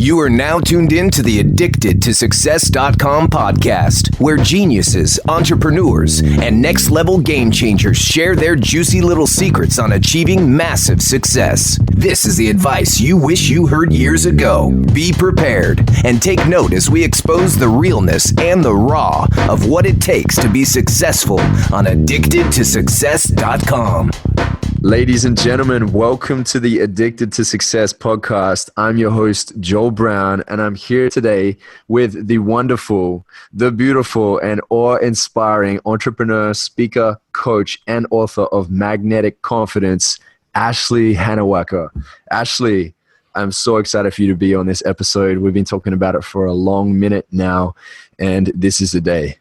You are now tuned in to the Addicted to Success.com podcast, where geniuses, entrepreneurs, and next level game changers share their juicy little secrets on achieving massive success. This is the advice you wish you heard years ago. Be prepared and take note as we expose the realness and the raw of what it takes to be successful on Addicted to Success.com. Ladies and gentlemen, welcome to the Addicted to Success podcast. I'm your host, Joel Brown, and I'm here today with the wonderful, the beautiful, and awe-inspiring entrepreneur, speaker, coach, and author of Magnetic Confidence, Ashley Hannawacker. Ashley, I'm so excited for you to be on this episode. We've been talking about it for a long minute now, and this is the day.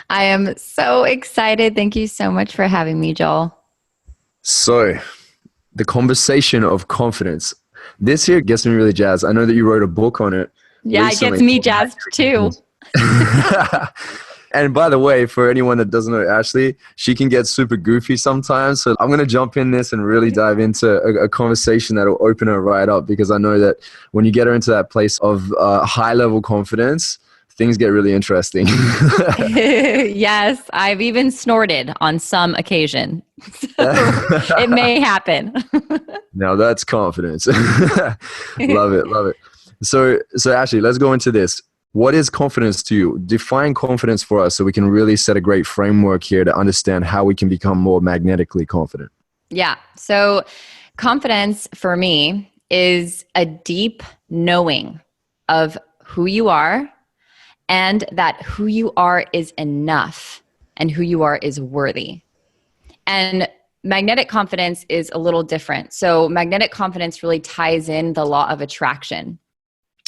I am so excited. Thank you so much for having me, Joel. So, the conversation of confidence. This here gets me really jazzed. I know that you wrote a book on it. Yeah, recently. It gets me jazzed too. And by the way, for anyone that doesn't know Ashley, she can get super goofy sometimes. So I'm going to jump in this and really dive into a conversation that will open her right up, because I know that when you get her into that place of high level confidence, things get really interesting. Yes, I've even snorted on some occasion. So it may happen. Now that's confidence. Love it, love it. So Ashley, let's go into this. What is confidence to you? Define confidence for us so we can really set a great framework here to understand how we can become more magnetically confident. Yeah. So confidence for me is a deep knowing of who you are, and that who you are is enough and who you are is worthy. And magnetic confidence is a little different. So magnetic confidence really ties in the law of attraction.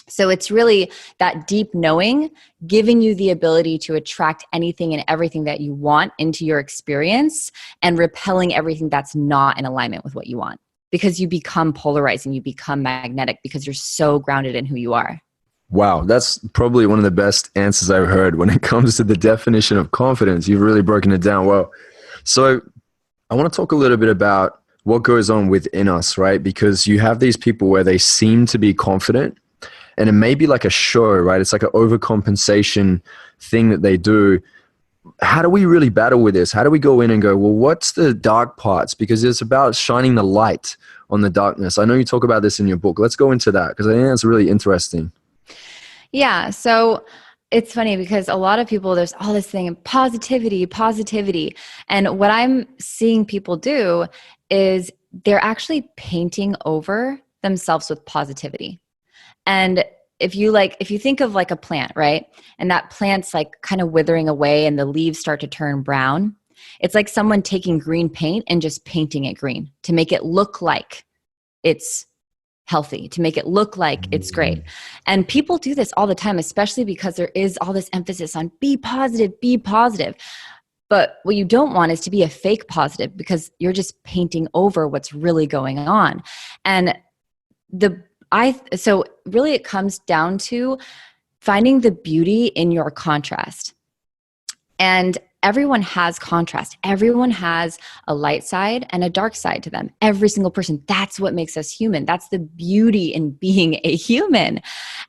So it's really that deep knowing, giving you the ability to attract anything and everything that you want into your experience and repelling everything that's not in alignment with what you want. Because you become polarizing, you become magnetic because you're so grounded in who you are. Wow, that's probably one of the best answers I've heard when it comes to the definition of confidence. You've really broken it down well. So I want to talk a little bit about what goes on within us, right? Because you have these people where they seem to be confident, and it may be like a show, right? It's like an overcompensation thing that they do. How do we really battle with this? How do we go in and go, well, what's the dark parts? Because it's about shining the light on the darkness. I know you talk about this in your book. Let's go into that, because I think that's really interesting. Yeah. So it's funny because a lot of people, there's all this thing of positivity. And what I'm seeing people do is they're actually painting over themselves with positivity. And if you think of like a plant, right? And that plant's like kind of withering away and the leaves start to turn brown. It's like someone taking green paint and just painting it green to make it look like it's healthy, to make it look like it's great. And people do this all the time, especially because there is all this emphasis on be positive. But what you don't want is to be a fake positive, because you're just painting over what's really going on. And so really it comes down to finding the beauty in your contrast. And everyone has contrast. Everyone has a light side and a dark side to them. Every single person. That's what makes us human. That's the beauty in being a human.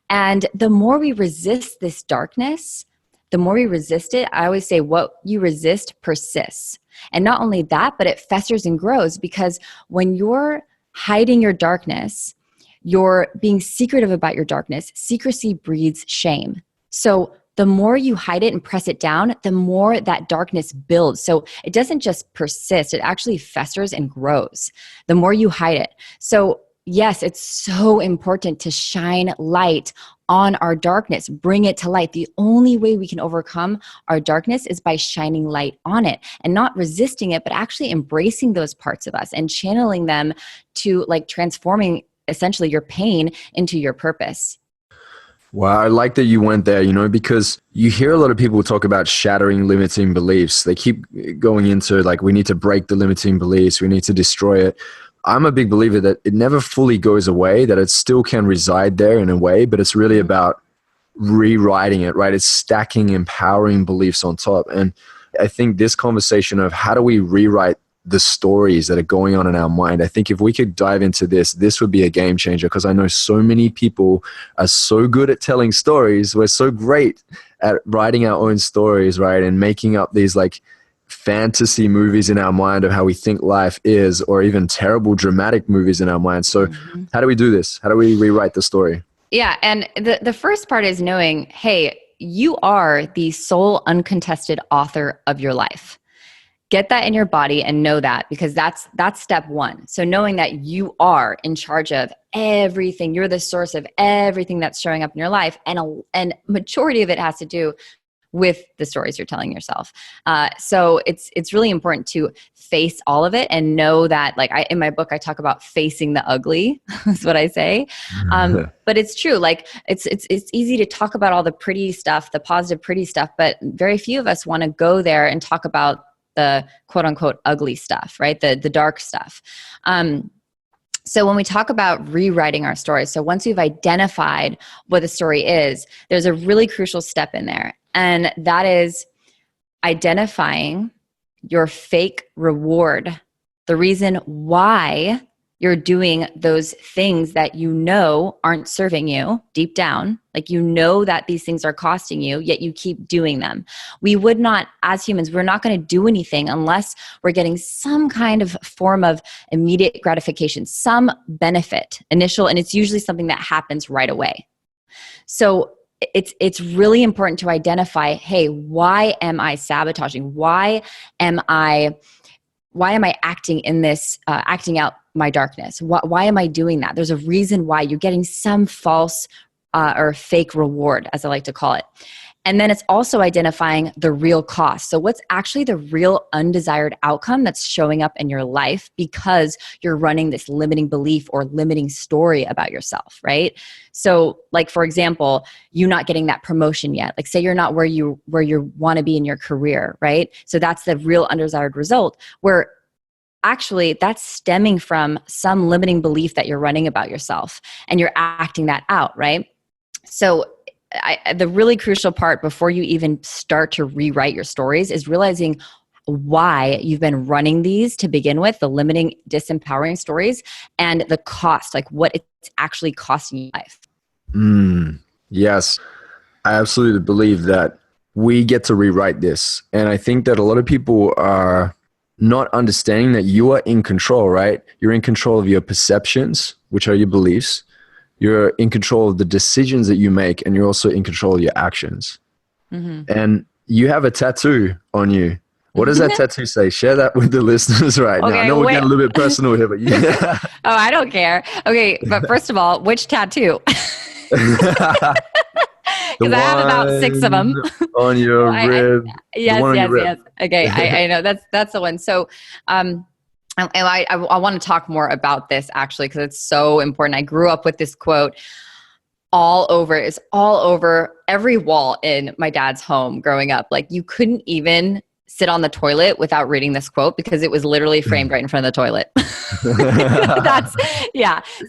And the more we resist this darkness, the more we resist it, I always say what you resist persists. And not only that, but it festers and grows, because when you're hiding your darkness, you're being secretive about your darkness. Secrecy breeds shame. So the more you hide it and press it down, the more that darkness builds. So it doesn't just persist, it actually festers and grows the more you hide it. So yes, it's so important to shine light on our darkness, bring it to light. The only way we can overcome our darkness is by shining light on it and not resisting it, but actually embracing those parts of us and channeling them to like transforming essentially your pain into your purpose. Wow, I like that you went there, because you hear a lot of people talk about shattering limiting beliefs. They keep going into like, we need to break the limiting beliefs, we need to destroy it. I'm a big believer that it never fully goes away, that it still can reside there in a way, but it's really about rewriting it, right? It's stacking empowering beliefs on top. And I think this conversation of how do we rewrite the stories that are going on in our mind. I think if we could dive into this would be a game changer, because I know so many people are so good at telling stories. We're so great at writing our own stories, right? And making up these like fantasy movies in our mind of how we think life is, or even terrible dramatic movies in our mind. So how do we do this? How do we rewrite the story? Yeah. And the first part is knowing, hey, you are the sole uncontested author of your life. Get that in your body and know that, because that's step one. So knowing that you are in charge of everything, you're the source of everything that's showing up in your life. And majority of it has to do with the stories you're telling yourself. So it's really important to face all of it and know that, like in my book, I talk about facing the ugly. That's what I say. But it's true. Like it's easy to talk about all the pretty stuff, the positive, pretty stuff, but very few of us want to go there and talk about the quote unquote ugly stuff, right? The dark stuff. So when we talk about rewriting our story, so once we've identified what the story is, there's a really crucial step in there. And that is identifying your fake reward, the reason why you're doing those things that you know aren't serving you deep down. Like, you know that these things are costing you, yet you keep doing them. We would not, as humans, we're not going to do anything unless we're getting some kind of form of immediate gratification, some benefit, initial, and it's usually something that happens right away. So it's really important to identify, hey, why am I sabotaging? Why am I acting in this, acting out my darkness? Why am I doing that? There's a reason why. You're getting some false or fake reward, as I like to call it. And then it's also identifying the real cost. So what's actually the real undesired outcome that's showing up in your life because you're running this limiting belief or limiting story about yourself, right? So like, for example, you not getting that promotion yet. Like, say you're not where you want to be in your career, right? So that's the real undesired result, where actually that's stemming from some limiting belief that you're running about yourself, and you're acting that out, right? So the really crucial part before you even start to rewrite your stories is realizing why you've been running these to begin with, the limiting, disempowering stories, and the cost, like what it's actually costing you life. Yes, I absolutely believe that we get to rewrite this. And I think that a lot of people are not understanding that you are in control, right? You're in control of your perceptions, which are your beliefs. You're in control of the decisions that you make, and you're also in control of your actions. And you have a tattoo on you. What does that tattoo say? Share that with the listeners right now. I know we're getting a little bit personal here, but yeah. Oh, I don't care. Okay, but first of all, which tattoo? Because I have about 6 of them on your rib. Yes. Okay, I know that's the one. So, I want to talk more about this actually, because it's so important. I grew up with this quote all over every wall in my dad's home growing up. Like, you couldn't even sit on the toilet without reading this quote, because it was literally framed right in front of the toilet.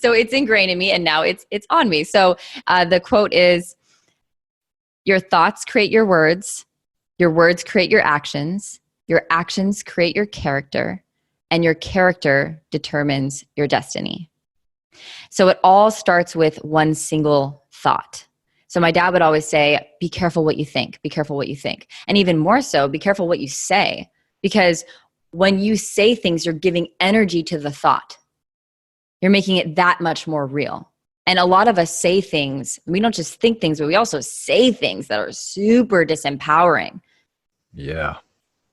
So it's ingrained in me, and now it's on me. So the quote is, your thoughts create your words create your actions create your character, and your character determines your destiny. So it all starts with one single thought. So my dad would always say, be careful what you think, be careful what you think. And even more so, be careful what you say, because when you say things, you're giving energy to the thought. You're making it that much more real. And a lot of us say things, we don't just think things, but we also say things that are super disempowering. Yeah.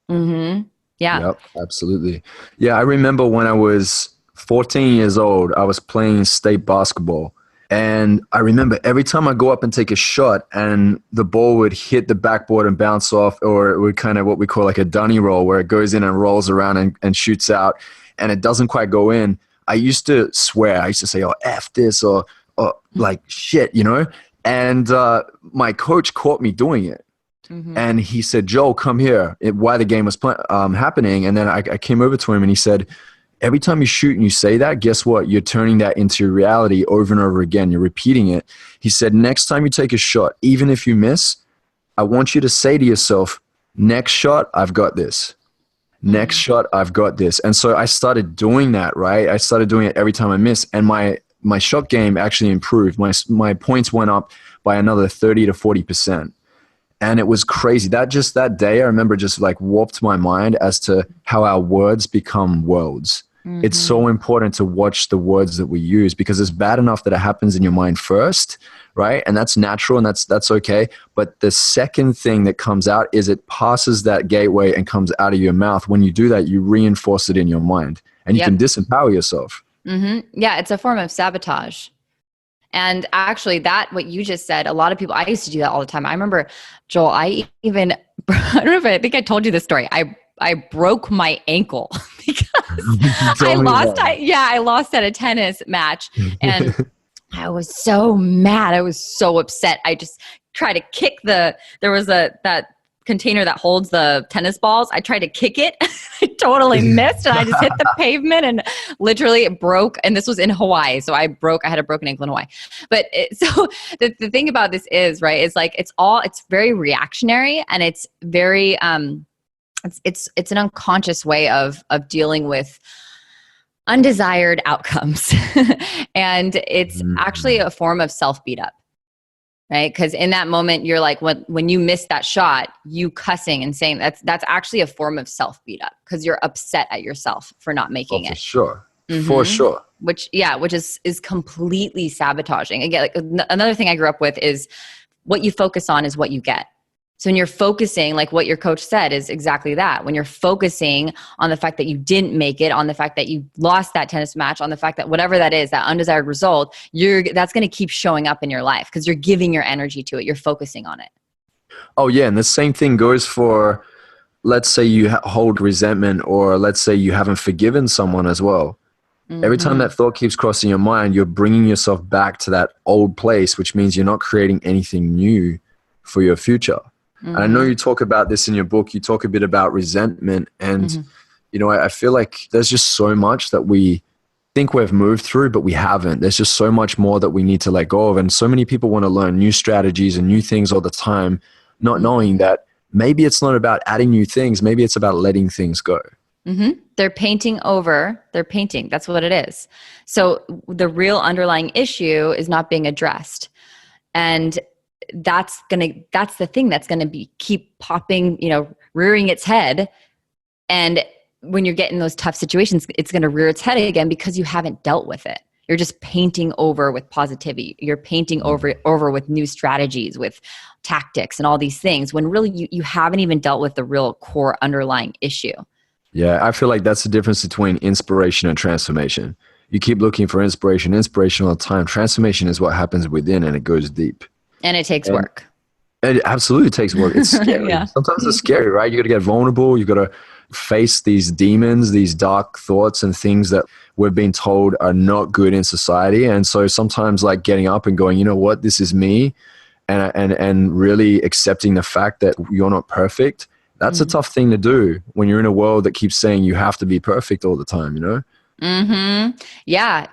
Yeah. Yep, absolutely. Yeah, I remember when I was 14 years old, I was playing state basketball. And I remember every time I go up and take a shot and the ball would hit the backboard and bounce off, or it would kind of what we call like a dunny roll, where it goes in and rolls around and shoots out, and it doesn't quite go in. I used to swear. I used to say, oh, F this, or like shit, you know? And my coach caught me doing it. And he said, Joel, come here, while the game was happening. And then I came over to him and he said, every time you shoot and you say that, guess what? You're turning that into reality over and over again. You're repeating it. He said, next time you take a shot, even if you miss, I want you to say to yourself, next shot, I've got this. Next shot, I've got this. And so I started doing that, right? I started doing it every time I miss. And my shot game actually improved. My points went up by another 30 to 40%. And it was crazy. That day, I remember just like warped my mind as to how our words become worlds. It's so important to watch the words that we use, because it's bad enough that it happens in your mind first, right? And that's natural and that's okay. But the second thing that comes out is it passes that gateway and comes out of your mouth. When you do that, you reinforce it in your mind and you can disempower yourself. Yeah, it's a form of sabotage. And actually what you just said, a lot of people, I used to do that all the time. I remember, Joel, I don't know if I think I told you this story. I broke my ankle because I lost at a tennis match, and I was so mad. I was so upset. I just tried to kick there was that container that holds the tennis balls. I tried to kick it. I totally missed, and I just hit the pavement and literally it broke. And this was in Hawaii. So I had a broken ankle in Hawaii. But so the thing about this is, right, it's like, it's very reactionary, and it's very, it's an unconscious way of dealing with undesired outcomes. And it's actually a form of self beat up, right? Because in that moment, you're like, when you miss that shot, you cussing and saying that's actually a form of self beat up, because you're upset at yourself for not making it. For sure. Which is completely sabotaging. Again, like another thing I grew up with is what you focus on is what you get. So when you're focusing, like what your coach said is exactly that. When you're focusing on the fact that you didn't make it, on the fact that you lost that tennis match, on the fact that whatever that is, that undesired result, that's going to keep showing up in your life because you're giving your energy to it. You're focusing on it. Oh yeah. And the same thing goes for, let's say you hold resentment, or let's say you haven't forgiven someone as well. Every time that thought keeps crossing your mind, you're bringing yourself back to that old place, which means you're not creating anything new for your future. And I know you talk about this in your book. You talk a bit about resentment. And, you know, I feel like there's just so much that we think we've moved through, but we haven't. There's just so much more that we need to let go of. And so many people want to learn new strategies and new things all the time, not knowing that maybe it's not about adding new things. Maybe it's about letting things go. They're painting over their painting. That's what it is. So the real underlying issue is not being addressed. And that's the thing that's going to keep popping, rearing its head. And when you're getting those tough situations, it's going to rear its head again because you haven't dealt with it. You're just painting over with positivity. You're painting over with new strategies, with tactics and all these things, when really you haven't even dealt with the real core underlying issue. Yeah, I feel like that's the difference between inspiration and transformation. You keep looking for inspiration all the time. Transformation is what happens within, and it goes deep. And it takes work. It absolutely takes work. It's scary. Yeah. Sometimes it's scary, right? You got to get vulnerable. You got to face these demons, these dark thoughts and things that we've been told are not good in society. And so sometimes like getting up and going, you know what, this is me. And really accepting the fact that you're not perfect. That's a tough thing to do when you're in a world that keeps saying you have to be perfect all the time, you know? Yeah.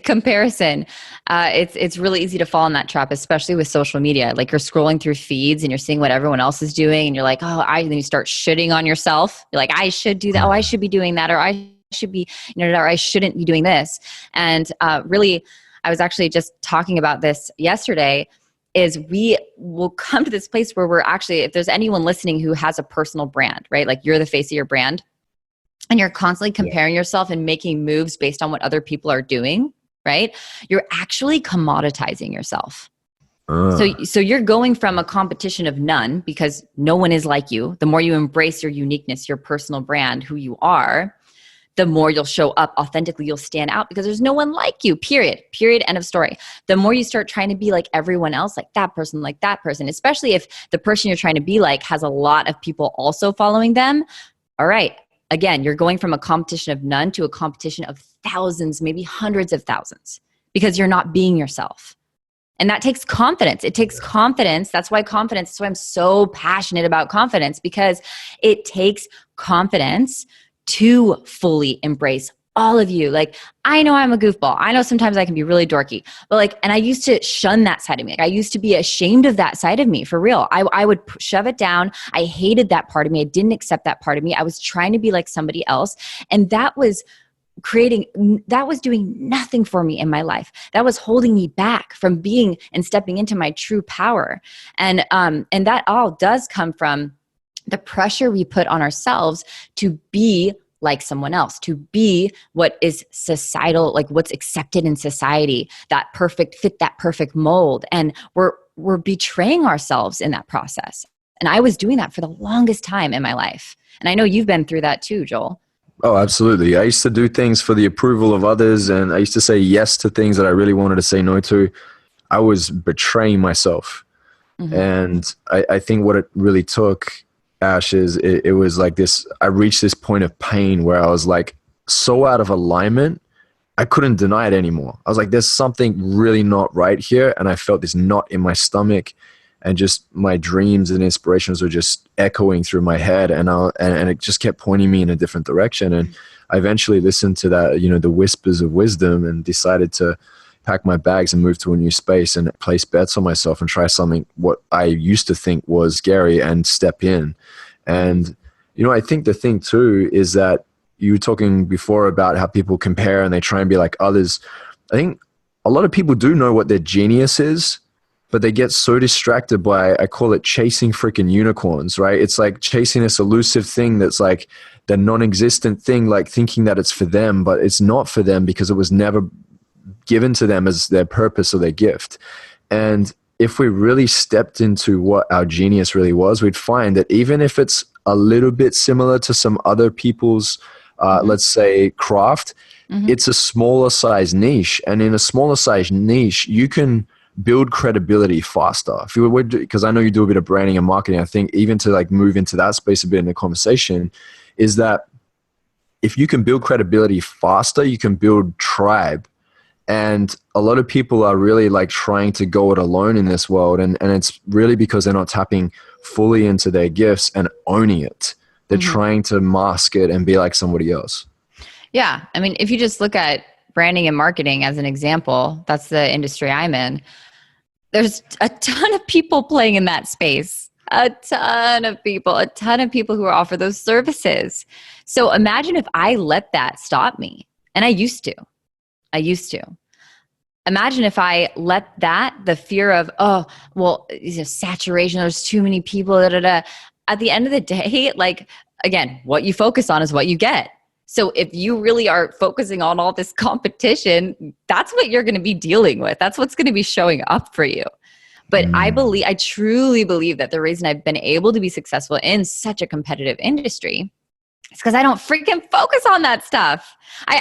Comparison. It's really easy to fall in that trap, especially with social media. Like you're scrolling through feeds and you're seeing what everyone else is doing. And you're like, then you start shitting on yourself. You're like, I should do that. Oh, I should be doing that. Or I should be, or I shouldn't be doing this. And really, I was actually just talking about this yesterday, is we will come to this place where we're actually, if there's anyone listening who has a personal brand, right? Like you're the face of your brand. And you're constantly comparing yourself and making moves based on what other people are doing, right? You're actually commoditizing yourself. So you're going from a competition of none, because no one is like you. The more you embrace your uniqueness, your personal brand, who you are, the more you'll show up authentically. You'll stand out because there's no one like you, period, end of story. The more you start trying to be like everyone else, like that person, especially if the person you're trying to be like has a lot of people also following them. All right. Again, you're going from a competition of none to a competition of thousands, maybe hundreds of thousands, because you're not being yourself. And that takes confidence. It takes confidence. That's why I'm so passionate about confidence, because it takes confidence to fully embrace all of you. Like, I know I'm a goofball. I know sometimes I can be really dorky, but like, and I used to shun that side of me. Like, I used to be ashamed of that side of me, for real. I would shove it down. I hated that part of me. I didn't accept that part of me. I was trying to be like somebody else. And that was doing nothing for me in my life. That was holding me back from being and stepping into my true power. And that all does come from the pressure we put on ourselves to be like someone else, to be what is societal, like what's accepted in society, that perfect mold. And we're betraying ourselves in that process. And I was doing that for the longest time in my life. And I know you've been through that too, Joel. Oh, absolutely. I used to do things for the approval of others, and I used to say yes to things that I really wanted to say no to. I was betraying myself. Mm-hmm. And I think what it really took, Ash, is it was like this, I reached this point of pain where I was like so out of alignment, I couldn't deny it anymore. I was like, there's something really not right here. And I felt this knot in my stomach, and just my dreams and inspirations were just echoing through my head, and it just kept pointing me in a different direction. And I eventually listened to that, the whispers of wisdom, and decided to pack my bags and move to a new space and place bets on myself and try something what I used to think was scary and step in. And, I think the thing too is that you were talking before about how people compare and they try and be like others. I think a lot of people do know what their genius is, but they get so distracted by, I call it chasing freaking unicorns, right? It's like chasing this elusive thing that's like the non-existent thing, like thinking that it's for them, but it's not for them because it was never given to them as their purpose or their gift. And if we really stepped into what our genius really was, we'd find that even if it's a little bit similar to some other people's, let's say, craft, it's a smaller size niche. And in a smaller size niche, you can build credibility faster. If you would, because I know you do a bit of branding and marketing, I think even to like move into that space a bit in the conversation, is that if you can build credibility faster, you can build tribe. And a lot of people are really like trying to go it alone in this world. And it's really because they're not tapping fully into their gifts and owning it. They're trying to mask it and be like somebody else. Yeah. I mean, if you just look at branding and marketing as an example, that's the industry I'm in. There's a ton of people playing in that space, a ton of people who offer those services. So imagine if I let that stop me. And I used to. Imagine if I let the fear of, saturation, there's too many people, At the end of the day, like, again, what you focus on is what you get. So if you really are focusing on all this competition, that's what you're going to be dealing with. That's what's going to be showing up for you. But I truly believe that the reason I've been able to be successful in such a competitive industry is because I don't freaking focus on that stuff. I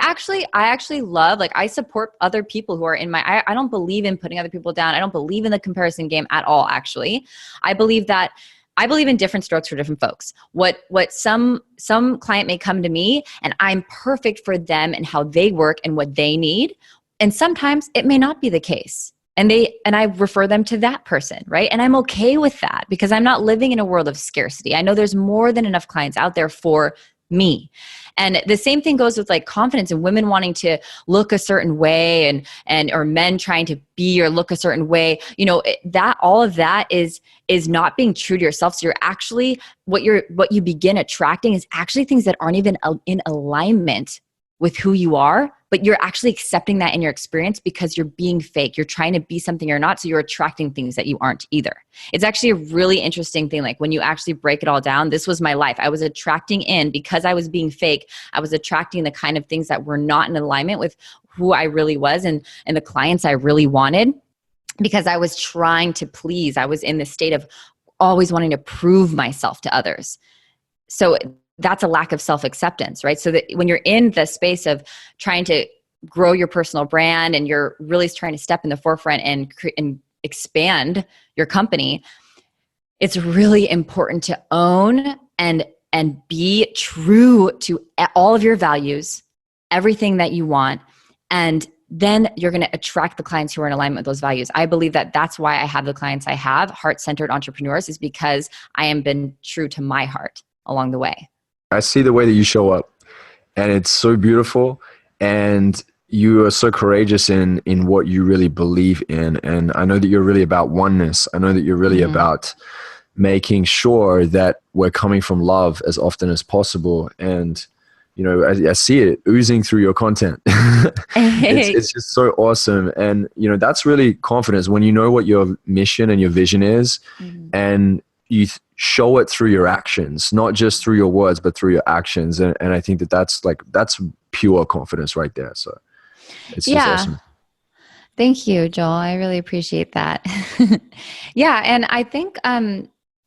actually love, like, I support other people who are in I don't believe in putting other people down. I don't believe in the comparison game at all, actually. I believe in different strokes for different folks. What some client may come to me and I'm perfect for them and how they work and what they need. And sometimes it may not be the case. And I refer them to that person, right? And I'm okay with that because I'm not living in a world of scarcity. I know there's more than enough clients out there for me. And the same thing goes with like confidence and women wanting to look a certain way and or men trying to be or look a certain way. That all of that is not being true to yourself. So you're actually what you begin attracting is actually things that aren't even in alignment with who you are, but you're actually accepting that in your experience because you're being fake. You're trying to be something you're not, so you're attracting things that you aren't either. It's actually a really interesting thing. Like when you actually break it all down, this was my life. I was attracting in, because I was being fake, I was attracting the kind of things that were not in alignment with who I really was and the clients I really wanted, because I was trying to please. I was in this state of always wanting to prove myself to others. So that's a lack of self-acceptance, right? So that when you're in the space of trying to grow your personal brand and you're really trying to step in the forefront and expand your company, it's really important to own and be true to all of your values, everything that you want, and then you're going to attract the clients who are in alignment with those values. I believe that that's why I have the clients I have, heart-centered entrepreneurs, is because I am been true to my heart along the way. I see the way that you show up, and it's so beautiful. and you are so courageous in what you really believe in. And I know that you're really about oneness. I know that you're really about making sure that we're coming from love as often as possible. And, you know, I see it oozing through your content. It's just so awesome. And, you know, that's really confidence when you know what your mission and your vision is, and you show it through your actions, not just through your words, but through your actions. And I think that that's pure confidence right there. So it's just awesome. Thank you, Joel. I really appreciate that. Yeah. And I think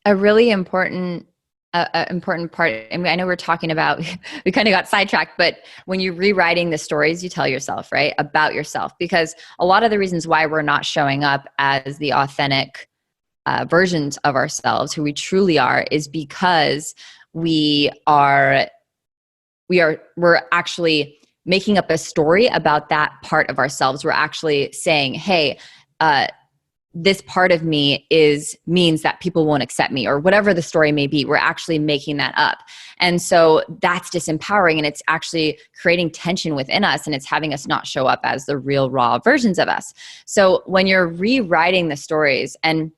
a really important part, I mean, I know we're talking about, we kind of got sidetracked, but when you're rewriting the stories you tell yourself, right, about yourself, because a lot of the reasons why we're not showing up as the authentic versions of ourselves, who we truly are, is because we're actually making up a story about that part of ourselves. We're actually saying, hey, this part of me means that people won't accept me, or whatever the story may be. We're actually making that up. And so that's disempowering, and it's actually creating tension within us, and it's having us not show up as the real raw versions of us. So when you're rewriting the stories, and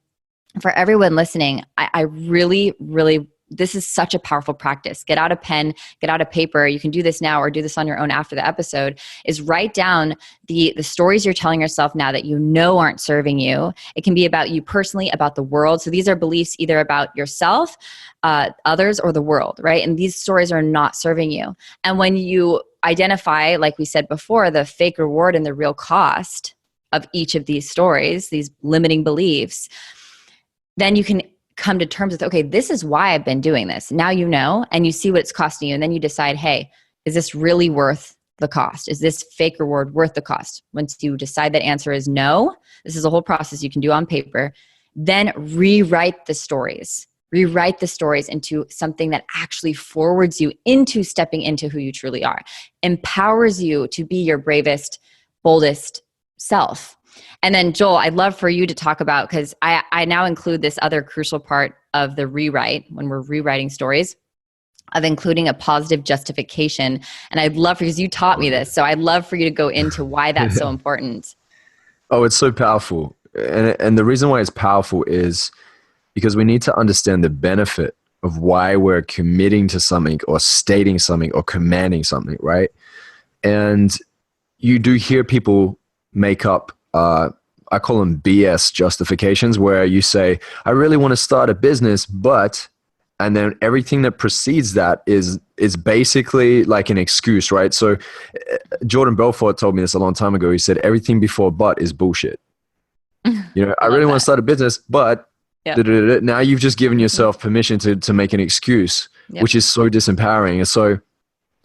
for everyone listening, I really, really, this is such a powerful practice. Get out a pen, get out a paper. You can do this now or do this on your own after the episode, is write down the stories you're telling yourself now that you know aren't serving you. It can be about you personally, about the world. So these are beliefs either about yourself, others, or the world, right? And these stories are not serving you. And when you identify, like we said before, the fake reward and the real cost of each of these stories, these limiting beliefs, then you can come to terms with, okay, this is why I've been doing this. Now you know, and you see what it's costing you. And then you decide, hey, is this really worth the cost? Is this fake reward worth the cost? Once you decide that answer is no, this is a whole process you can do on paper. Then rewrite the stories. Rewrite the stories into something that actually forwards you into stepping into who you truly are, empowers you to be your bravest, boldest self. And then Joel, I'd love for you to talk about, because I now include this other crucial part of the rewrite when we're rewriting stories, of including a positive justification. And I'd love for, because you taught me this, so I'd love for you to go into why that's so important. Oh, it's so powerful. And the reason why it's powerful is because we need to understand the benefit of why we're committing to something or stating something or commanding something, right? And you do hear people make up, I call them BS justifications, where you say, I really want to start a business, but, and then everything that precedes that is basically like an excuse, right? So Jordan Belfort told me this a long time ago. He said, everything before but is bullshit. You know, I really want to start a business, but now you've just given yourself permission to make an excuse, which is so disempowering. And so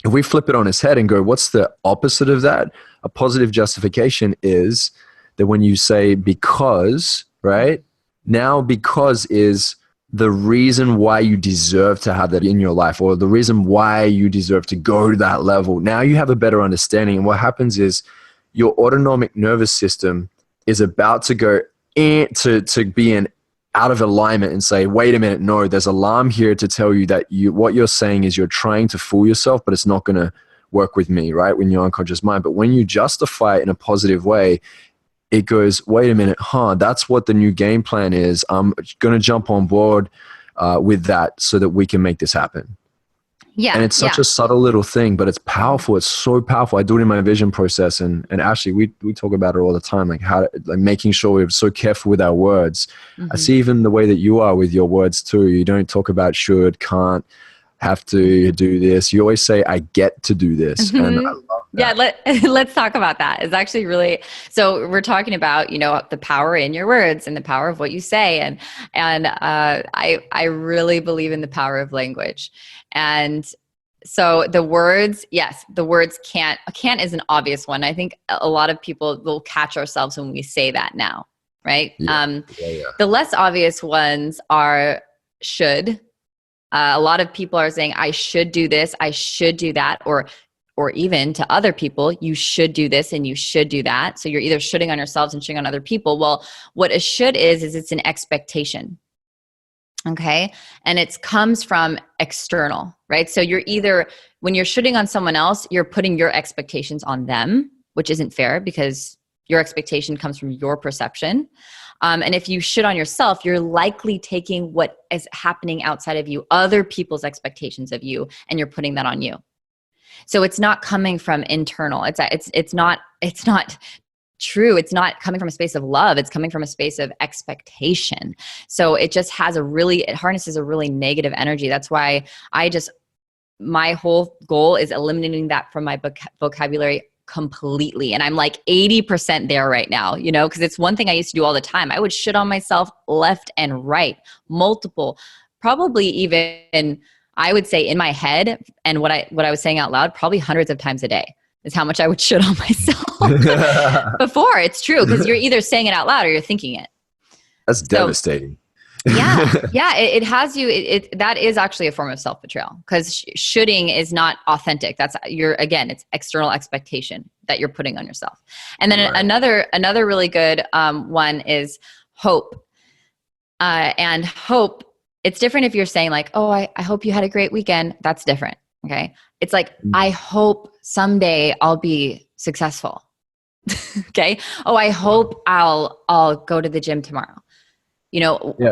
if we flip it on its head and go, what's the opposite of that? A positive justification is that when you say because, right? Now because is the reason why you deserve to have that in your life, or the reason why you deserve to go to that level. Now you have a better understanding. And what happens is your autonomic nervous system is about to go to be out of alignment and say, wait a minute, no, there's alarm here to tell you that what you're saying is you're trying to fool yourself, but it's not going to work with me, right? When your unconscious mind. But when you justify it in a positive way, it goes, wait a minute, that's what the new game plan is. I'm going to jump on board with that so that we can make this happen. Yeah. And it's such a subtle little thing, but it's powerful. It's so powerful. I do it in my vision process. And Ashley, we talk about it all the time, like making sure we're so careful with our words. I see even the way that you are with your words too. You don't talk about should, can't, have to do this. You always say, I get to do this. And I love that. Yeah, let's talk about that. It's actually really, so we're talking about, you know, the power in your words and the power of what you say. And I really believe in the power of language. And so the words, yes, the words can't is an obvious one. I think a lot of people will catch ourselves when we say that now, right? The less obvious ones are should. A lot of people are saying, I should do this, I should do that, or even to other people, you should do this and you should do that. So you're either shoulding on yourselves and shoulding on other people. Well, what a should is it's an expectation. Okay. And it comes from external, right? So you're either, when you're shooting on someone else, you're putting your expectations on them, which isn't fair because your expectation comes from your perception. And if you shit on yourself, you're likely taking what is happening outside of you, other people's expectations of you, and you're putting that on you. So it's not coming from internal. It's not true. It's not coming from a space of love. It's coming from a space of expectation. So it just has it harnesses a really negative energy. That's why my whole goal is eliminating that from my vocabulary completely. And I'm like 80% there right now, because it's one thing I used to do all the time. I would shit on myself left and right, multiple, probably even, I would say in my head, and what I was saying out loud, probably hundreds of times a day is how much I would shit on myself before. It's true, because you're either saying it out loud or you're thinking it. That's devastating. Yeah. It has you. That is actually a form of self-betrayal, because shoulding is not authentic. It's external expectation that you're putting on yourself. And then another really good one is hope. And hope, it's different if you're saying like, oh, I hope you had a great weekend. That's different. Okay. It's like, I hope someday I'll be successful. Okay. Oh, I hope I'll go to the gym tomorrow.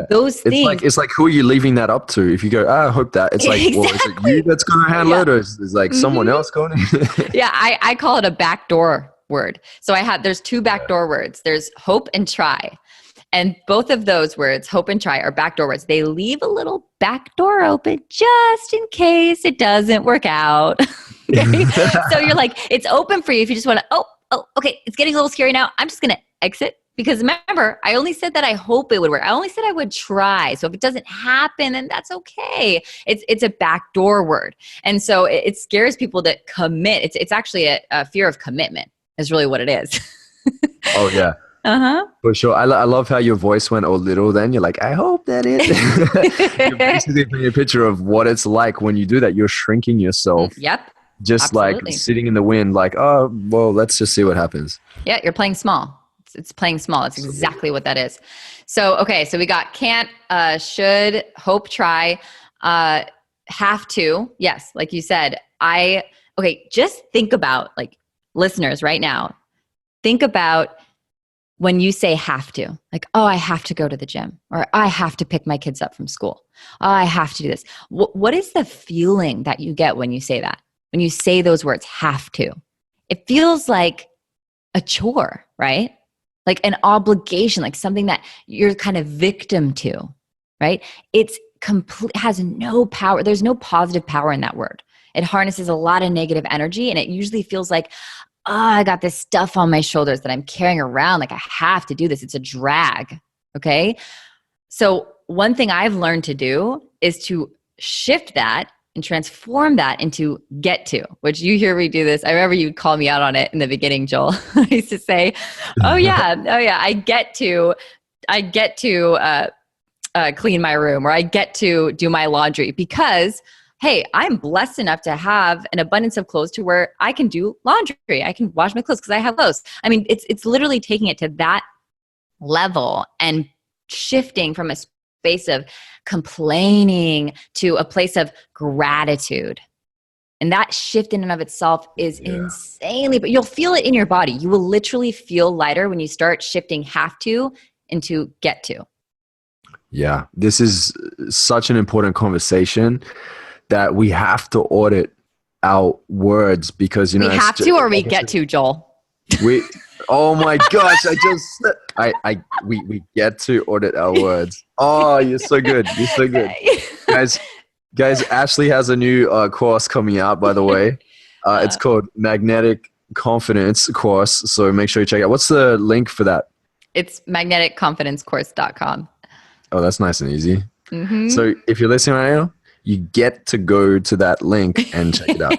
Those things. It's like, who are you leaving that up to? If you go, I hope that. It's like, exactly. Well, is it you that's going to handle it? Or is like someone else going to? Yeah, I call it a backdoor word. So there's two backdoor words. There's hope and try. And both of those words, hope and try, are backdoor words. They leave a little back door open just in case it doesn't work out. Okay? So you're like, it's open for you if you just want to, okay, it's getting a little scary now. I'm just going to exit. Because remember, I only said that I hope it would work. I only said I would try. So if it doesn't happen, then that's okay. It's a backdoor word. And so it scares people to commit. It's actually a fear of commitment is really what it is. Oh, yeah. Uh-huh. For sure. I love how your voice went a little then. You're like, I hope that it. You're basically painting a picture of what it's like when you do that. You're shrinking yourself. Yep. Just Absolutely. like sitting in the wind, like, oh, well, let's just see what happens. Yeah, you're playing small. It's playing small. It's exactly what that is. So, okay. So we got can't, should, hope, try, have to. Yes. Like you said, just think about, like, listeners right now, think about when you say have to, like, oh, I have to go to the gym, or I have to pick my kids up from school. Oh, I have to do this. What is the feeling that you get when you say that? When you say those words, have to? It feels like a chore, right? Like an obligation, like something that you're kind of victim to, right? It's has no power. There's no positive power in that word. It harnesses a lot of negative energy, and it usually feels like, oh, I got this stuff on my shoulders that I'm carrying around. Like I have to do this. It's a drag. Okay. So one thing I've learned to do is to shift that and transform that into get to, which you hear me do this. I remember you called me out on it in the beginning, Joel. I used to say, oh yeah, I get to clean my room, or I get to do my laundry because, hey, I'm blessed enough to have an abundance of clothes to where I can do laundry. I can wash my clothes because I have clothes. I mean, it's literally taking it to that level and shifting from a space of complaining to a place of gratitude. And that shift in and of itself is insanely, but you'll feel it in your body. You will literally feel lighter when you start shifting have to into get to. Yeah, this is such an important conversation that we have to audit our words because, we have to, or we get to, Joel. Oh my gosh, we get to audit our words. Oh, you're so good. You're so good. Guys, Ashley has a new course coming out, by the way. It's called Magnetic Confidence course. So make sure you check it out. What's the link for that? It's magneticconfidencecourse.com. Oh, that's nice and easy. Mm-hmm. So if you're listening right now, you get to go to that link and check it out.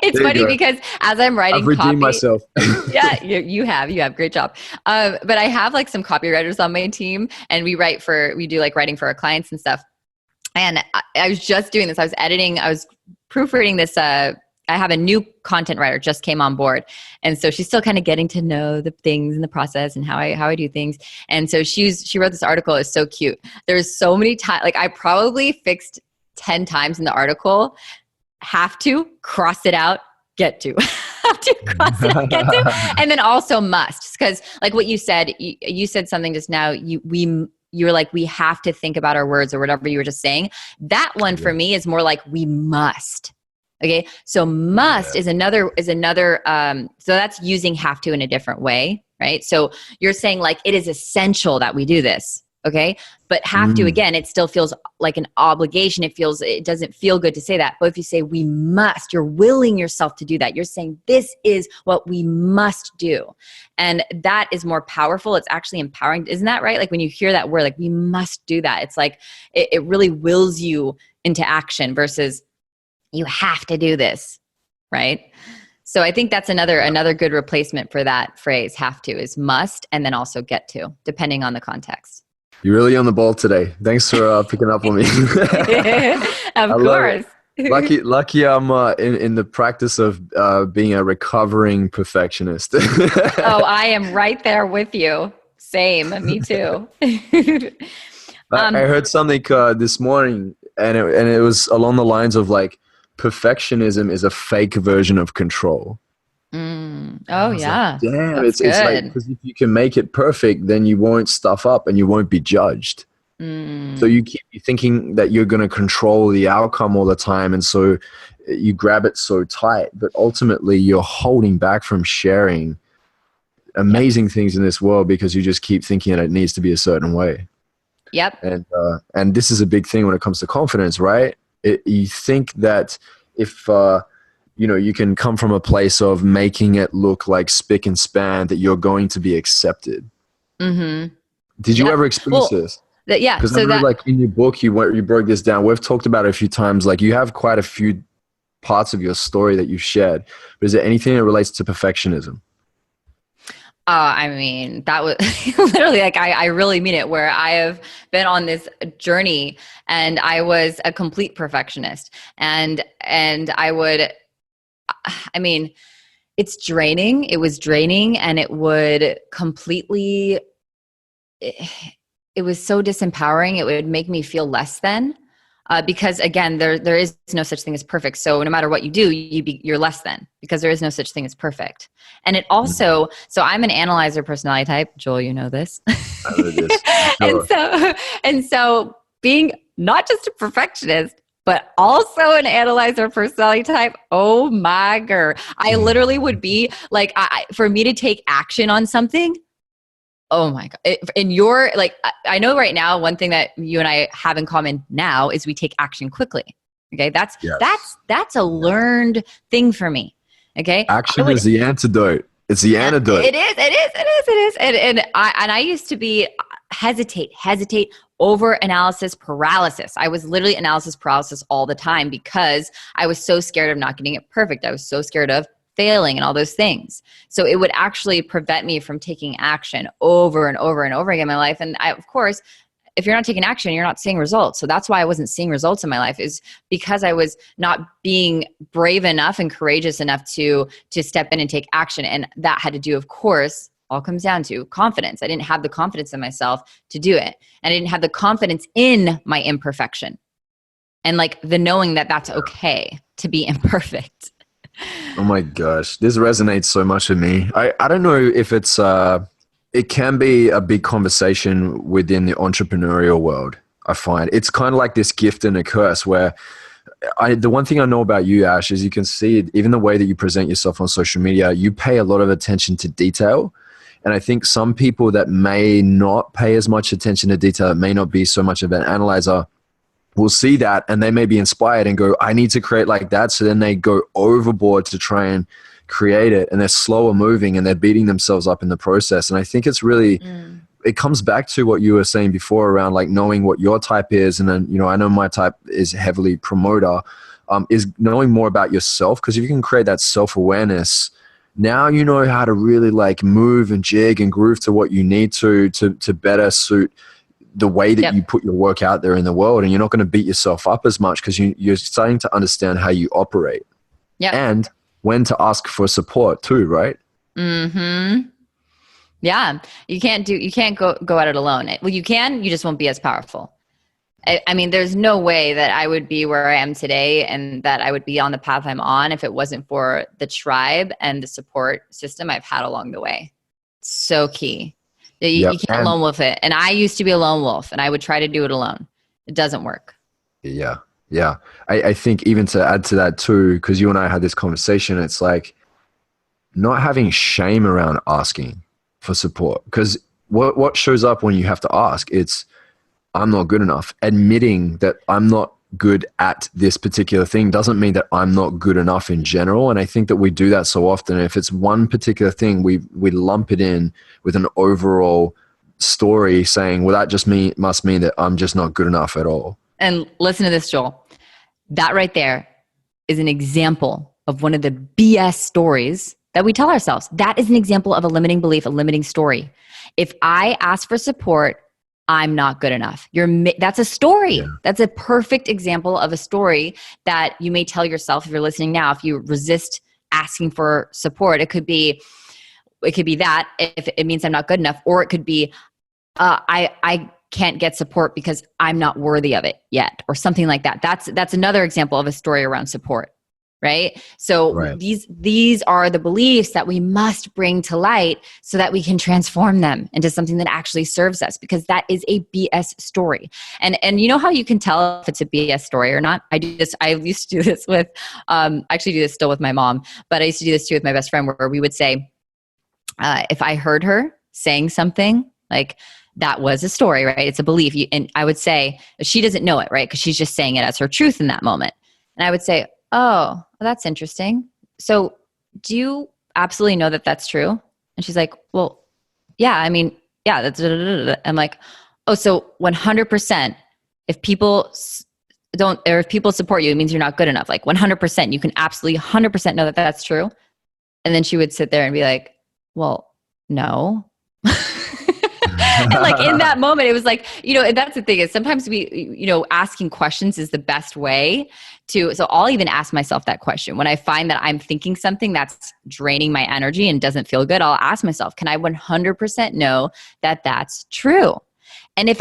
It's funny because as I'm writing I've redeemed myself. Yeah, you have. Great job. But I have like some copywriters on my team, and we do like writing for our clients and stuff. And I was just doing this. I was proofreading this I have a new content writer just came on board. And so she's still kind of getting to know the things in the process and how I do things. And so she wrote this article. It's so cute. There's so many times, like I probably fixed 10 times in the article, have to, cross it out, get to. Have to, cross it out, get to. And then also must. Because like what you said, you said something just now, you're like, we have to think about our words or whatever you were just saying. That one for me is more like we must. Okay. So must is another, so that's using have to in a different way, right? So you're saying like, it is essential that we do this. Okay. But have to, again, it still feels like an obligation. It doesn't feel good to say that. But if you say we must, you're willing yourself to do that. You're saying this is what we must do. And that is more powerful. It's actually empowering. Isn't that right? Like when you hear that word, like we must do that, it's like, it really wills you into action versus you have to do this. Right. So I think that's another good replacement for that phrase, have to, is must, and then also get to, depending on the context. You're really on the ball today. Thanks for picking up on me. Of course. Lucky I'm in the practice of being a recovering perfectionist. Oh, I am right there with you. Same. Me too. I heard something this morning, and it was along the lines of like, perfectionism is a fake version of control. Oh yeah. Like, damn, it's like, because if you can make it perfect, then you won't stuff up and you won't be judged. So you keep thinking that you're going to control the outcome all the time, and so you grab it so tight, but ultimately you're holding back from sharing amazing things in this world because you just keep thinking that it needs to be a certain way. Yep. And this is a big thing when it comes to confidence, right? You think that if you can come from a place of making it look like spick and span, that you're going to be accepted. Did you ever experience this? Yeah. Because so like in your book, you broke this down. We've talked about it a few times. Like you have quite a few parts of your story that you've shared. But is there anything that relates to perfectionism? I mean, that was literally like, I really mean it, where I have been on this journey and I was a complete perfectionist, and I mean, it's draining. It was draining, and it would completely, it was so disempowering. It would make me feel less than, because again, there is no such thing as perfect. So no matter what you do, you're less than, because there is no such thing as perfect. And it also, so I'm an analyzer personality type. Joel, you know this. I know this. Sure. and so being not just a perfectionist, but also an analyzer personality type. Oh my God. I literally would be like, for me to take action on something. Oh my God. And you're like, I know right now, one thing that you and I have in common now is we take action quickly. Okay. That's a learned thing for me. Okay. Action is the antidote. It's the antidote. It is. And I used to be hesitate, over analysis paralysis. I was literally analysis paralysis all the time because I was so scared of not getting it perfect. I was so scared of failing and all those things. So it would actually prevent me from taking action over and over and over again in my life. And of course, if you're not taking action, you're not seeing results. So that's why I wasn't seeing results in my life, is because I was not being brave enough and courageous enough to step in and take action. And that had to do, of course, all comes down to confidence. I didn't have the confidence in myself to do it. And I didn't have the confidence in my imperfection. And like the knowing that that's okay to be imperfect. Oh my gosh. This resonates so much with me. I don't know if it's, it can be a big conversation within the entrepreneurial world. I find it's kind of like this gift and a curse, where the one thing I know about you, Ash, is you can see it, even the way that you present yourself on social media, you pay a lot of attention to detail. And I think some people that may not pay as much attention to detail, that may not be so much of an analyzer, will see that and they may be inspired and go, I need to create like that. So then they go overboard to try and create it, and they're slower moving and they're beating themselves up in the process. And I think it's really, it comes back to what you were saying before around like knowing what your type is. And then, I know my type is heavily promoter, is knowing more about yourself. Because if you can create that self-awareness, now you know how to really like move and jig and groove to what you need to better suit the way that you put your work out there in the world. And you're not going to beat yourself up as much because you're starting to understand how you operate. Yeah. and when to ask for support too, right? Mm-hmm. Yeah. You can't go at it alone. Well, you can, you just won't be as powerful. I mean, there's no way that I would be where I am today and that I would be on the path I'm on if it wasn't for the tribe and the support system I've had along the way. So key. You can't lone wolf it. And I used to be a lone wolf and I would try to do it alone. It doesn't work. Yeah. Yeah. I think even to add to that too, because you and I had this conversation, it's like not having shame around asking for support. Because what shows up when you have to ask, it's I'm not good enough. Admitting that I'm not good at this particular thing doesn't mean that I'm not good enough in general. And I think that we do that so often. If it's one particular thing, we lump it in with an overall story saying, well, that just must mean that I'm just not good enough at all. And listen to this, Joel. That right there is an example of one of the BS stories that we tell ourselves. That is an example of a limiting belief, a limiting story. If I ask for support, I'm not good enough. That's a story. Yeah. That's a perfect example of a story that you may tell yourself if you're listening now. If you resist asking for support, it could be that if it means I'm not good enough, or it could be I can't get support because I'm not worthy of it yet, or something like that. That's another example of a story around support. Right? So these are the beliefs that we must bring to light so that we can transform them into something that actually serves us, because that is a BS story. And you know how you can tell if it's a BS story or not? I used to do this with, actually do this still with my mom, but I used to do this too with my best friend, where we would say, if I heard her saying something like, that was a story, right? It's a belief. And I would say, she doesn't know it, right? Because she's just saying it as her truth in that moment. And I would say, oh, well, that's interesting. So do you absolutely know that that's true? And she's like, well, yeah, I mean, yeah, that's, I'm like, oh, so 100%, if people don't, or if people support you, it means you're not good enough. Like 100%, you can absolutely 100% know that that's true. And then she would sit there and be like, well, no. And like in that moment, it was like, and that's the thing is sometimes asking questions is the best way so I'll even ask myself that question. When I find that I'm thinking something that's draining my energy and doesn't feel good, I'll ask myself, can I 100% know that that's true? And if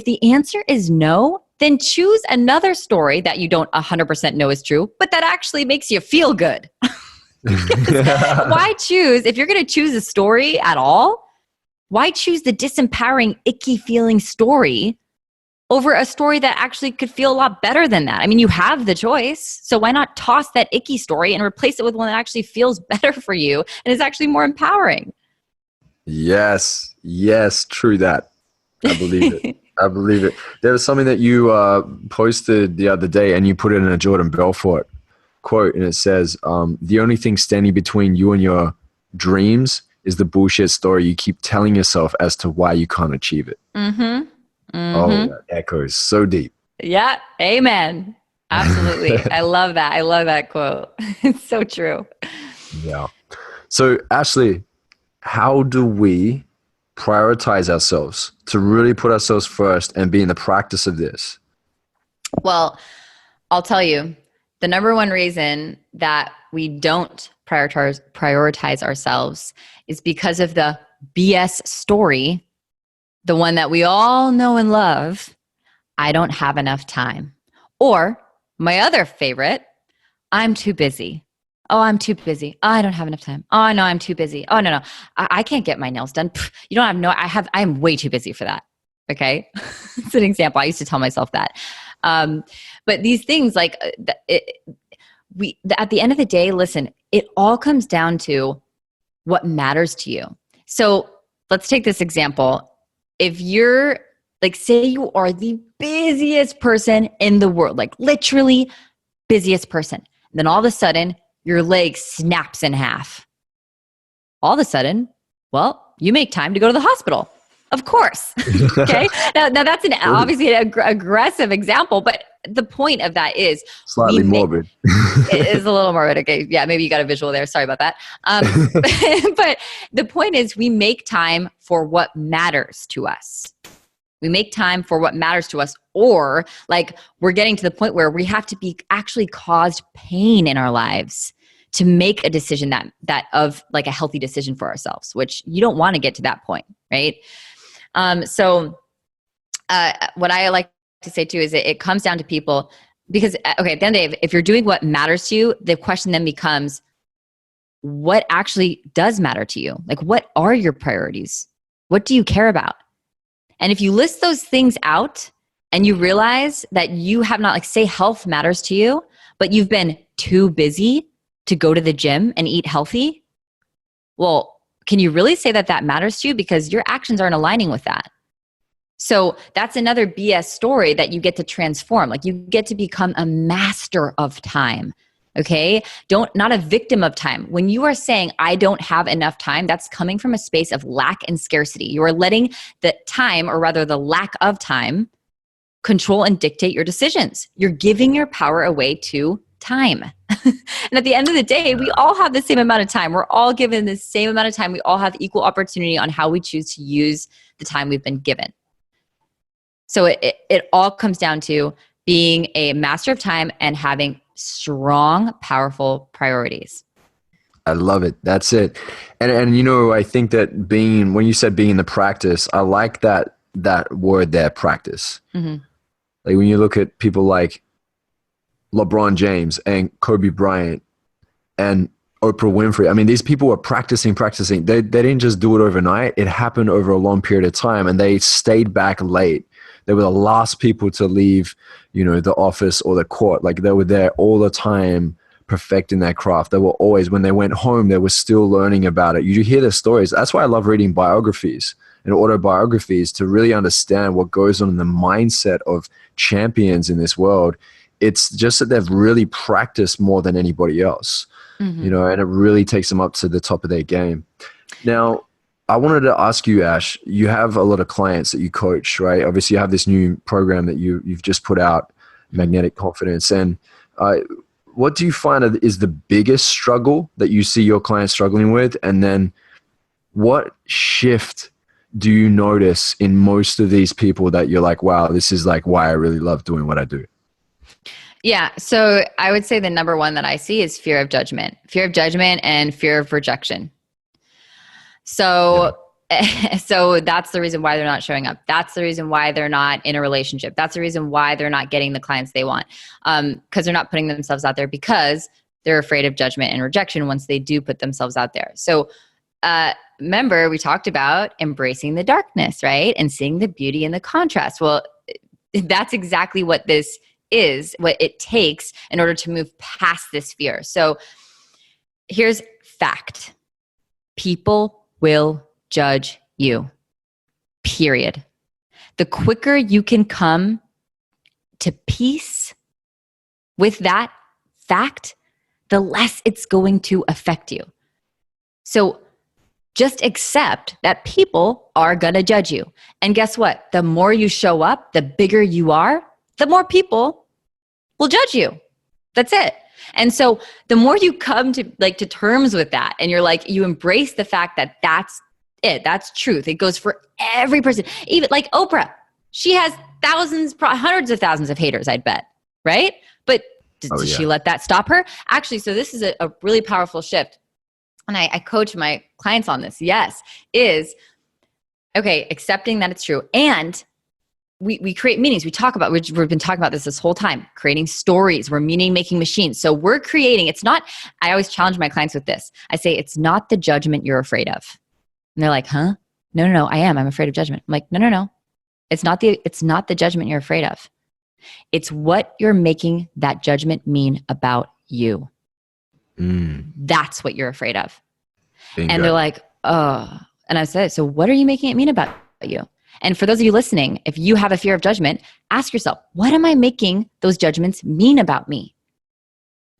the answer is no, then choose another story that you don't 100% know is true, but that actually makes you feel good. Why choose, if you're going to choose a story at all, why choose the disempowering, icky feeling story over a story that actually could feel a lot better than that? I mean, you have the choice. So why not toss that icky story and replace it with one that actually feels better for you and is actually more empowering? Yes, true that. I believe it. I believe it. There was something that you posted the other day, and you put it in a Jordan Belfort quote, and it says, the only thing standing between you and your dreams is the bullshit story you keep telling yourself as to why you can't achieve it. Mm-hmm. Mm-hmm. Oh, that echoes so deep. Yeah. Amen. Absolutely. I love that. I love that quote. It's so true. Yeah. So Ashley, how do we prioritize ourselves to really put ourselves first and be in the practice of this? Well, I'll tell you, the number one reason that we don't prioritize ourselves is because of the BS story, the one that we all know and love. I don't have enough time. Or my other favorite, I'm too busy. Oh, I'm too busy. Oh, I don't have enough time. Oh, no, I'm too busy. Oh, no. I can't get my nails done. You don't have I am way too busy for that. Okay. It's an example. I used to tell myself that. But these things like at the end of the day, listen, it all comes down to what matters to you. So let's take this example. If you're like, say you are the busiest person in the world, like literally busiest person. Then all of a sudden your leg snaps in half. All of a sudden, well, you make time to go to the hospital. Of course. Okay. Now that's obviously an aggressive example, but the point of that is slightly morbid. It is a little morbid. Okay. Yeah. Maybe you got a visual there. Sorry about that. But the point is we make time for what matters to us. We make time for what matters to us, or like we're getting to the point where we have to be actually caused pain in our lives to make a decision that of like a healthy decision for ourselves, which you don't want to get to that point, right? So what I like to say too is it comes down to people because, okay, at the end of the day, if you're doing what matters to you, the question then becomes, what actually does matter to you? Like, what are your priorities? What do you care about? And if you list those things out and you realize that you have not, like, say health matters to you, but you've been too busy to go to the gym and eat healthy, well, can you really say that that matters to you? Because your actions aren't aligning with that. So that's another BS story that you get to transform. Like, you get to become a master of time. Okay? Not a victim of time. When you are saying, I don't have enough time, that's coming from a space of lack and scarcity. You are letting the time, or rather the lack of time, control and dictate your decisions. You're giving your power away to time. And at the end of the day, we all have the same amount of time. We're all given the same amount of time. We all have equal opportunity on how we choose to use the time we've been given. So it all comes down to being a master of time and having strong, powerful priorities. I love it. That's it. And you know, I think that when you said being in the practice, I like that word there, practice. Mm-hmm. Like when you look at people like LeBron James and Kobe Bryant and Oprah Winfrey, I mean, these people were practicing. They didn't just do it overnight. It happened over a long period of time, and they stayed back late. They were the last people to leave, the office or the court. Like, they were there all the time perfecting their craft. They were always, when they went home, they were still learning about it. You hear their stories. That's why I love reading biographies and autobiographies, to really understand what goes on in the mindset of champions in this world. It's just that they've really practiced more than anybody else, and it really takes them up to the top of their game. Now, I wanted to ask you, Ash, you have a lot of clients that you coach, right? Obviously, you have this new program that you've just put out, Magnetic Confidence. And what do you find is the biggest struggle that you see your clients struggling with? And then what shift do you notice in most of these people that you're like, wow, this is like why I really love doing what I do? Yeah. So I would say the number one that I see is fear of judgment and fear of rejection. So that's the reason why they're not showing up. That's the reason why they're not in a relationship. That's the reason why they're not getting the clients they want. Because they're not putting themselves out there, because they're afraid of judgment and rejection once they do put themselves out there. So remember, we talked about embracing the darkness, right? And seeing the beauty in the contrast. Well, that's exactly what this is, what it takes in order to move past this fear. So here's fact. People will judge you, period. The quicker you can come to peace with that fact, the less it's going to affect you. So just accept that people are going to judge you. And guess what? The more you show up, the bigger you are, the more people will judge you. That's it. And so the more you come to terms with that, and you're like, you embrace the fact that that's it, that's truth. It goes for every person. Even like Oprah, she has thousands, hundreds of thousands of haters, I'd bet, right? But did she let that stop her? Actually, so this is a really powerful shift. And I coach my clients on this. Yes, is, okay, accepting that it's true. And we create meanings. We've been talking about this whole time, creating stories. We're meaning-making machines. So we're creating, it's not, I always challenge my clients with this. I say, it's not the judgment you're afraid of. And they're like, huh? No, I'm afraid of judgment. I'm like, no. It's not the judgment you're afraid of. It's what you're making that judgment mean about you. That's what you're afraid of. Bingo. And they're like, oh. And I said, so what are you making it mean about you? And for those of you listening, if you have a fear of judgment, ask yourself, what am I making those judgments mean about me?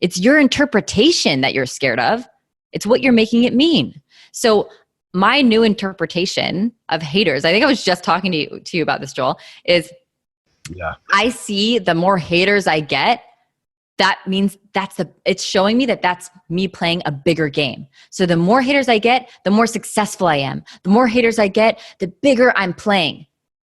It's your interpretation that you're scared of. It's what you're making it mean. So my new interpretation of haters, I think I was just talking to you about this, Joel, is I see the more haters I get, that means it's showing me that that's me playing a bigger game. So the more haters I get, the more successful I am. The more haters I get, the bigger I'm playing.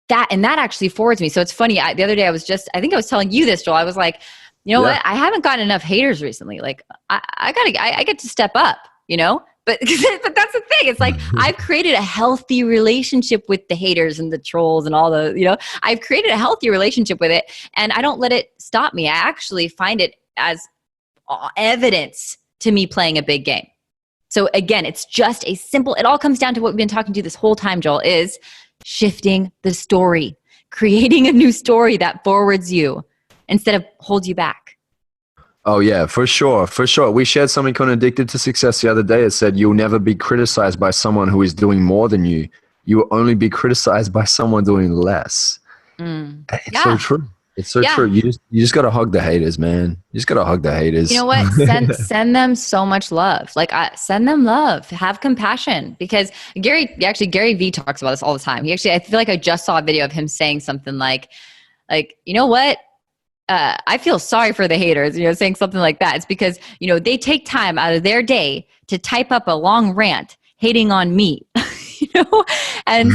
That actually forwards me. So it's funny. The other day I think I was telling you this, Joel. I was like, You know what? I haven't gotten enough haters recently. Like I get to step up, you know? But that's the thing. It's like I've created a healthy relationship with the haters and the trolls and all the, you know, I've created a healthy relationship with it, and I don't let it stop me. I actually find it as evidence to me playing a big game. So again, it's just a simple, it all comes down to what we've been talking to this whole time, Joel, is shifting the story, creating a new story that forwards you instead of holds you back. Oh yeah, for sure, for sure. We shared something on Addicted to Success the other day. It said you'll never be criticized by someone who is doing more than you. You will only be criticized by someone doing less. It's so true. It's so true. You just gotta hug the haters, man. You just gotta hug the haters. You know what? Send them so much love. Like send them love. Have compassion, because Gary Vee talks about this all the time. I feel like I just saw a video of him saying something like, you know what? I feel sorry for the haters, you know, saying something like that. It's because, you know, they take time out of their day to type up a long rant hating on me, you know? And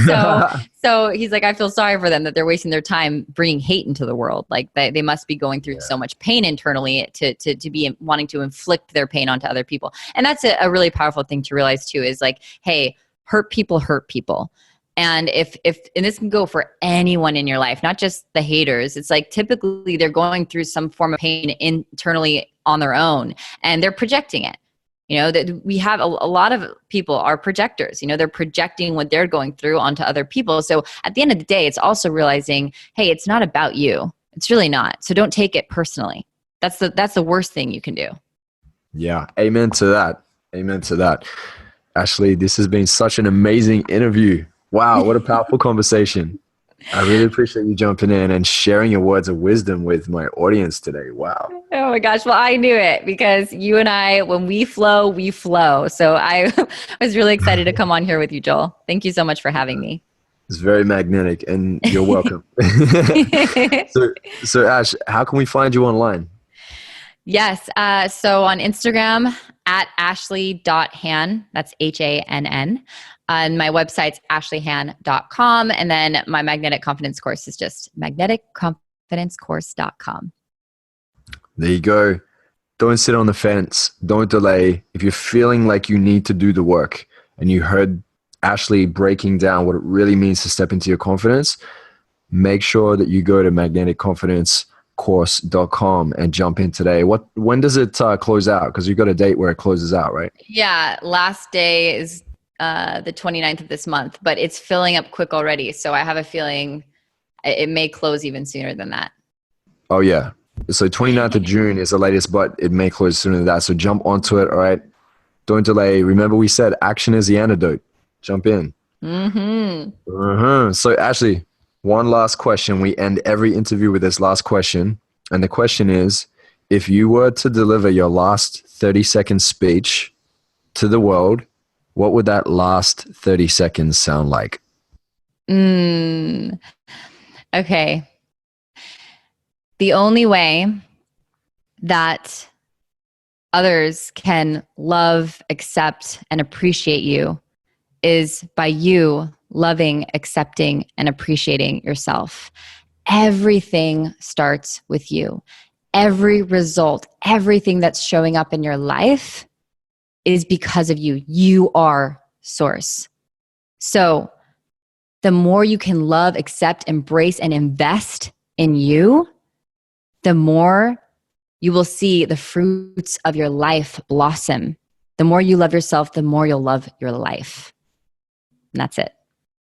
so he's like, I feel sorry for them that they're wasting their time bringing hate into the world. Like they must be going through so much pain internally to be wanting to inflict their pain onto other people. And that's a really powerful thing to realize too, is like, hey, hurt people. And if and this can go for anyone in your life, not just the haters. It's like typically they're going through some form of pain internally on their own, and they're projecting it. You know, that we have a lot of people are projectors. You know, they're projecting what they're going through onto other people. So at the end of the day, it's also realizing, hey, it's not about you. It's really not. So don't take it personally. That's the worst thing you can do. Yeah. Amen to that. Amen to that. Ashley, this has been such an amazing interview. Wow, what a powerful conversation. I really appreciate you jumping in and sharing your words of wisdom with my audience today. Wow. Oh my gosh. Well, I knew it, because you and I, when we flow, we flow. So I was really excited to come on here with you, Joel. Thank you so much for having me. It's very magnetic, and you're welcome. So Ash, how can we find you online? Yes. So on Instagram at ashley.hann, that's HANN. And my website's ashleyhann.com. And then my magnetic confidence course is just magneticconfidencecourse.com. There you go. Don't sit on the fence. Don't delay. If you're feeling like you need to do the work and you heard Ashley breaking down what it really means to step into your confidence, make sure that you go to magneticconfidencecourse.com and jump in today. When does it close out? Because you've got a date where it closes out, right? Yeah. Last day is the 29th of this month, but it's filling up quick already. So I have a feeling it may close even sooner than that. Oh yeah. So 29th of June is the latest, but it may close sooner than that. So jump onto it. All right. Don't delay. Remember we said action is the antidote. Jump in. So Ashley, one last question. We end every interview with this last question. And the question is, if you were to deliver your last 30-second speech to the world, what would that last 30 seconds sound like? Okay. The only way that others can love, accept, and appreciate you is by you loving, accepting, and appreciating yourself. Everything starts with you. Every result, everything that's showing up in your life is because of you. You are source. So the more you can love, accept, embrace, and invest in you, the more you will see the fruits of your life blossom. The more you love yourself, the more you'll love your life. And that's it.